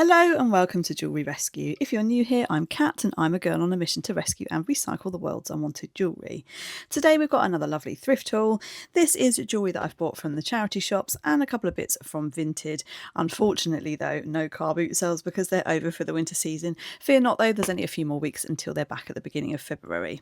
Hello and welcome to Jewellery Rescue. If you're new here, I'm Kat and I'm a girl on a mission to rescue and recycle the world's unwanted jewellery. Today we've got another lovely thrift haul. This is jewellery that I've bought from the charity shops and a couple of bits from Vinted. Unfortunately though, no car boot sales because they're over for the winter season. Fear not though, there's only a few more weeks until they're back at the beginning of February.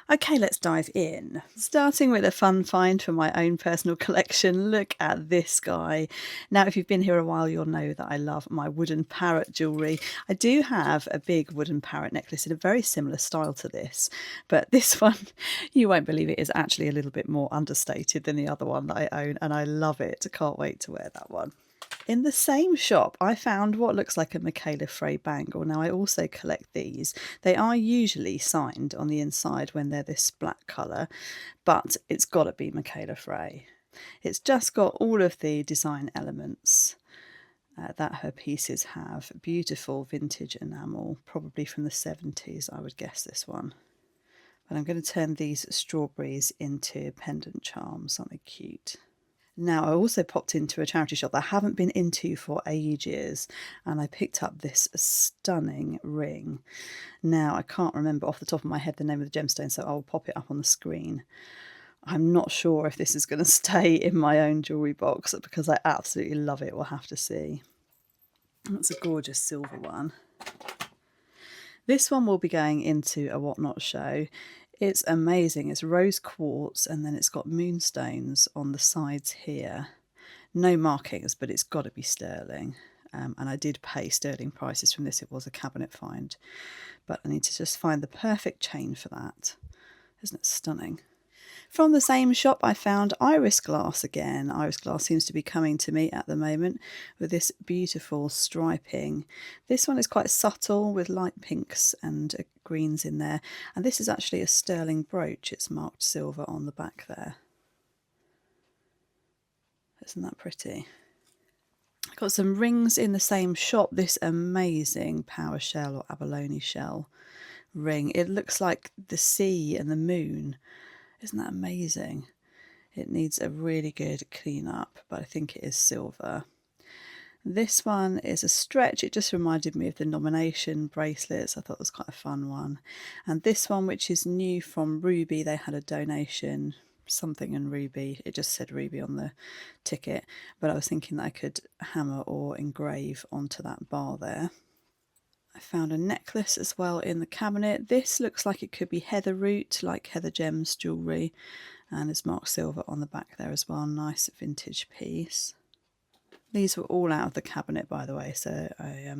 Okay, let's dive in. Starting with a fun find for my own personal collection. Look at this guy. Now, if you've been here a while, you'll know that I love my wooden parrot jewellery. I do have a big wooden parrot necklace in a very similar style to this, but this one, you won't believe it, is actually a little bit more understated than the other one that I own, and I love it. I can't wait to wear that one. In the same shop, I found what looks like a Michaela Frey bangle. Now, I also collect these. They are usually signed on the inside when they're this black colour, but it's got to be Michaela Frey. It's just got all of the design elements that her pieces have. Beautiful vintage enamel, probably from the 70s, I would guess this one. But I'm going to turn these strawberries into pendant charms, something cute. Now, I also popped into a charity shop that I haven't been into for ages, and I picked up this stunning ring. Now, I can't remember off the top of my head the name of the gemstone, so I'll pop it up on the screen. I'm not sure if this is going to stay in my own jewellery box because I absolutely love it. We'll have to see. That's a gorgeous silver one. This one will be going into a Whatnot show. It's amazing. It's rose quartz and then it's got moonstones on the sides here. No markings, but it's got to be sterling. And I did pay sterling prices from this. It was a cabinet find. But I need to just find the perfect chain for that. Isn't it stunning? From the same shop, I found iris glass again. Iris glass seems to be coming to me at the moment with this beautiful striping. This one is quite subtle with light pinks and greens in there. And this is actually a sterling brooch. It's marked silver on the back there. Isn't that pretty? I've got some rings in the same shop. This amazing power shell or abalone shell ring. It looks like the sea and the moon. Isn't that amazing? It needs a really good clean up, but I think it is silver. This one is a stretch. It just reminded me of the nomination bracelets. I thought it was quite a fun one. And this one, which is new from Ruby, they had a donation, something in Ruby. It just said Ruby on the ticket, but I was thinking that I could hammer or engrave onto that bar there. I found a necklace as well in the cabinet. This looks like it could be heather root, like Heather Gems jewellery, and it's marked silver on the back there as well. Nice vintage piece. These were all out of the cabinet, by the way, so I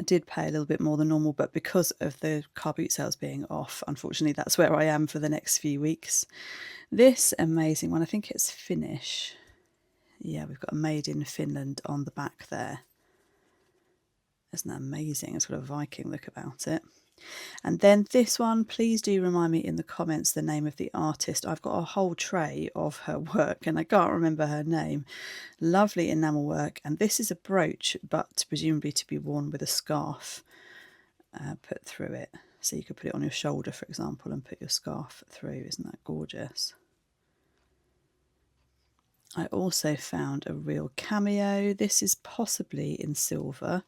did pay a little bit more than normal, but because of the car boot sales being off, unfortunately, that's where I am for the next few weeks. This amazing one, I think it's Finnish. Yeah, we've got a made in Finland on the back there. Isn't that amazing? It's got a Viking look about it. And then this one, please do remind me in the comments the name of the artist. I've got a whole tray of her work and I can't remember her name. Lovely enamel work. And this is a brooch, but presumably to be worn with a scarf put through it. So you could put it on your shoulder, for example, and put your scarf through. Isn't that gorgeous? I also found a real cameo. This is possibly in silver,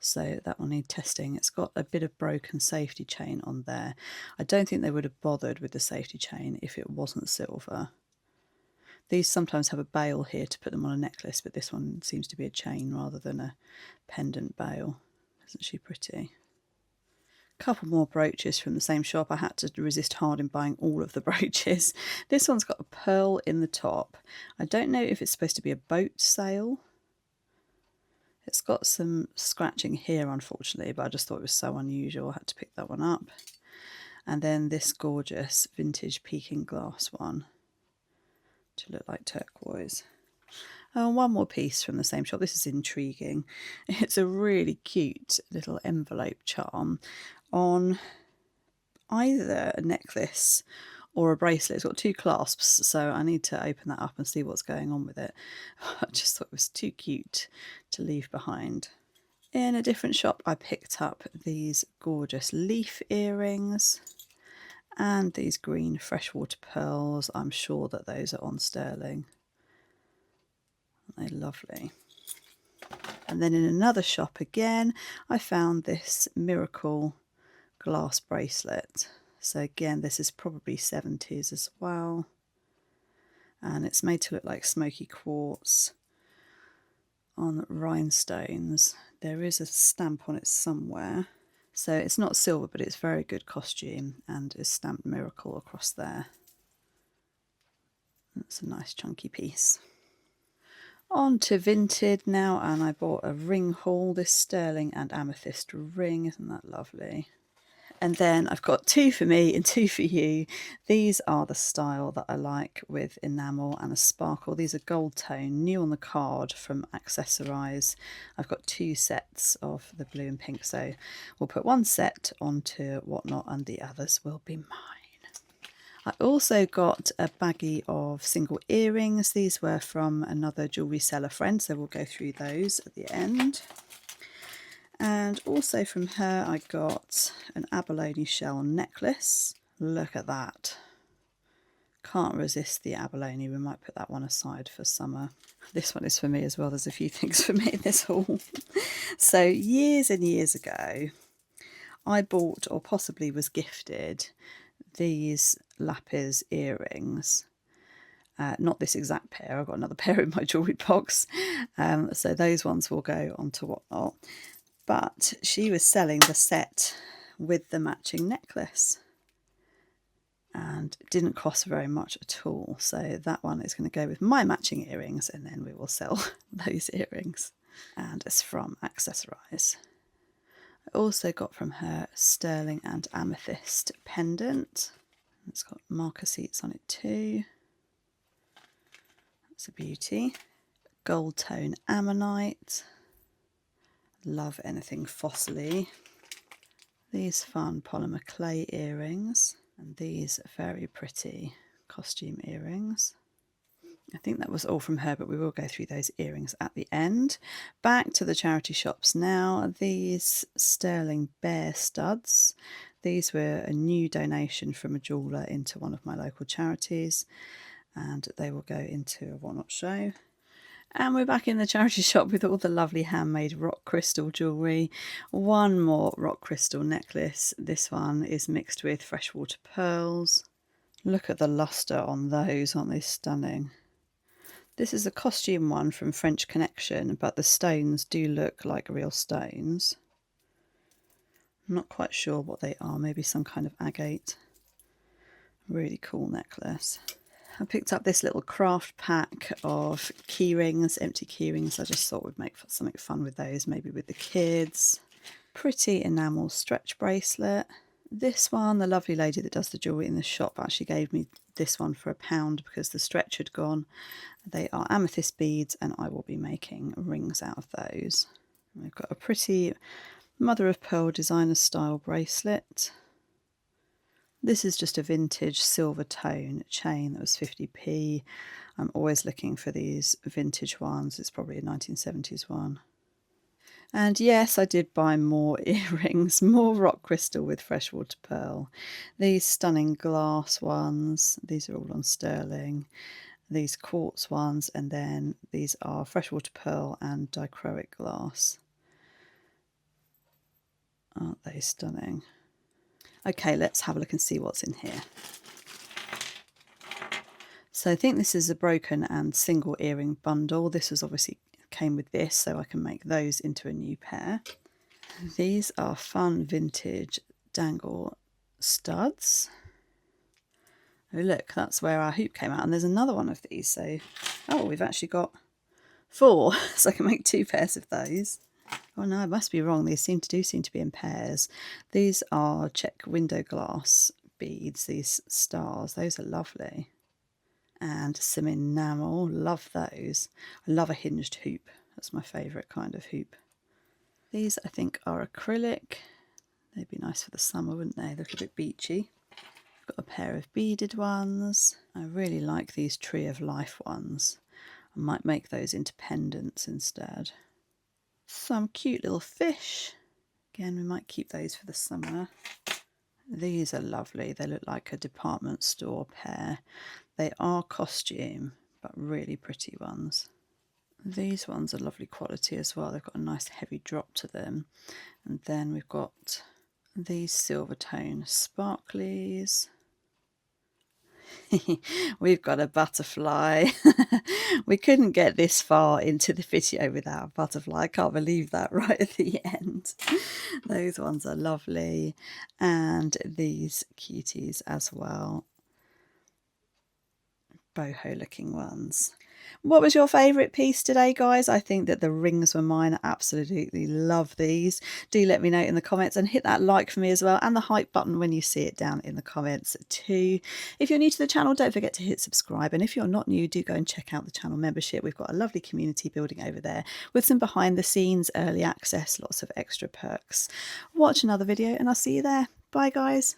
so that will need testing. It's got a bit of broken safety chain on there. I don't think they would have bothered with the safety chain if it wasn't silver. These sometimes have a bail here to put them on a necklace, but this one seems to be a chain rather than a pendant bail. Isn't she pretty? Couple more brooches from the same shop. I had to resist hard in buying all of the brooches. This one's got a pearl in the top. I don't know if it's supposed to be a boat sail. It's got some scratching here, unfortunately, but I just thought it was so unusual. I had to pick that one up. And then this gorgeous vintage peking glass one to look like turquoise. Oh, one more piece from the same shop. This is intriguing. It's a really cute little envelope charm on either a necklace or a bracelet. It's got two clasps, so I need to open that up and see what's going on with it. I just thought it was too cute to leave behind. In a different shop, I picked up these gorgeous leaf earrings and these green freshwater pearls. I'm sure that those are on sterling. Aren't they lovely? And then in another shop again, I found this miracle glass bracelet. So again, this is probably 70s as well. And it's made to look like smoky quartz on rhinestones. There is a stamp on it somewhere. So it's not silver, but it's very good costume and is stamped miracle across there. That's a nice chunky piece. On to Vinted now, and I bought a ring haul, this sterling and amethyst ring. Isn't that lovely? And then I've got 2 for me and 2 for you. These are the style that I like, with enamel and a sparkle. These are gold tone, new on the card from Accessorize. I've got 2 sets of the blue and pink, so we'll put 1 set onto Whatnot and the others will be mine. I also got a baggie of single earrings. These were from another jewellery seller friend, so we'll go through those at the end. And also from her I got an abalone shell necklace. Look at that. Can't resist the abalone. We might put that one aside for summer. This one is for me as well. There's a few things for me in this haul. So years and years ago, I bought, or possibly was gifted, these lapis earrings. Not this exact pair. I've got another pair in my jewellery box. So those ones will go onto Whatnot. But she was selling the set with the matching necklace, and it didn't cost very much at all. So that one is going to go with my matching earrings, and then we will sell those earrings. And it's from Accessorize. I also got from her sterling and amethyst pendant. It's got marker seats on it too. That's a beauty. Gold tone ammonite. Love anything fossily. These fun polymer clay earrings, and these very pretty costume earrings. I think that was all from her, but we will go through those earrings at the end. Back to the charity shops now. These sterling bear studs. These were a new donation from a jeweller into one of my local charities, and they will go into a Whatnot show. And we're back in the charity shop with all the lovely handmade rock crystal jewellery. One more rock crystal necklace. This one is mixed with freshwater pearls. Look at the lustre on those, aren't they stunning? This is a costume one from French Connection, but the stones do look like real stones. I'm not quite sure what they are, maybe some kind of agate. Really cool necklace. I picked up this little craft pack of key rings, empty key rings. I just thought we'd make something fun with those, maybe with the kids. Pretty enamel stretch bracelet. This one, the lovely lady that does the jewellery in the shop actually gave me this one for £1 because the stretch had gone. They are amethyst beads, and I will be making rings out of those. We've got a pretty mother of pearl designer style bracelet. This is just a vintage silver tone chain that was 50p. I'm always looking for these vintage ones. It's probably a 1970s one. And yes, I did buy more earrings, more rock crystal with freshwater pearl. These stunning glass ones, these are all on sterling. These quartz ones, and then these are freshwater pearl and dichroic glass. Aren't they stunning? Okay, let's have a look and see what's in here. So I think this is a broken and single earring bundle. This was obviously came with this, so I can make those into a new pair. These are fun vintage dangle studs. Oh look, that's where our hoop came out, and there's another one of these. So, oh, we've actually got 4, so I can make 2 pairs of those. Oh no, I must be wrong. These seem to be in pairs. These are check window glass beads, these stars. Those are lovely. And some enamel. Love those. I love a hinged hoop. That's my favourite kind of hoop. These, I think, are acrylic. They'd be nice for the summer, wouldn't they? They look a bit beachy. I've got a pair of beaded ones. I really like these Tree of Life ones. I might make those into pendants instead. Some cute little fish. Again, we might keep those for the summer. These are lovely. They look like a department store pair. They are costume, but really pretty ones. These ones are lovely quality as well. They've got a nice heavy drop to them. And then we've got these silver tone sparklies. We've got a butterfly. We couldn't get this far into the video without a butterfly. I can't believe that right at the end. Those ones are lovely. And these cuties as well. Boho looking ones. What was your favourite piece today, guys? I think that the rings were mine. I absolutely love these. Do let me know in the comments, and hit that like for me as well, and the hype button when you see it down in the comments too. If you're new to the channel, don't forget to hit subscribe, and if you're not new, do go and check out the channel membership. We've got a lovely community building over there with some behind the scenes, early access, lots of extra perks. Watch another video and I'll see you there. Bye guys.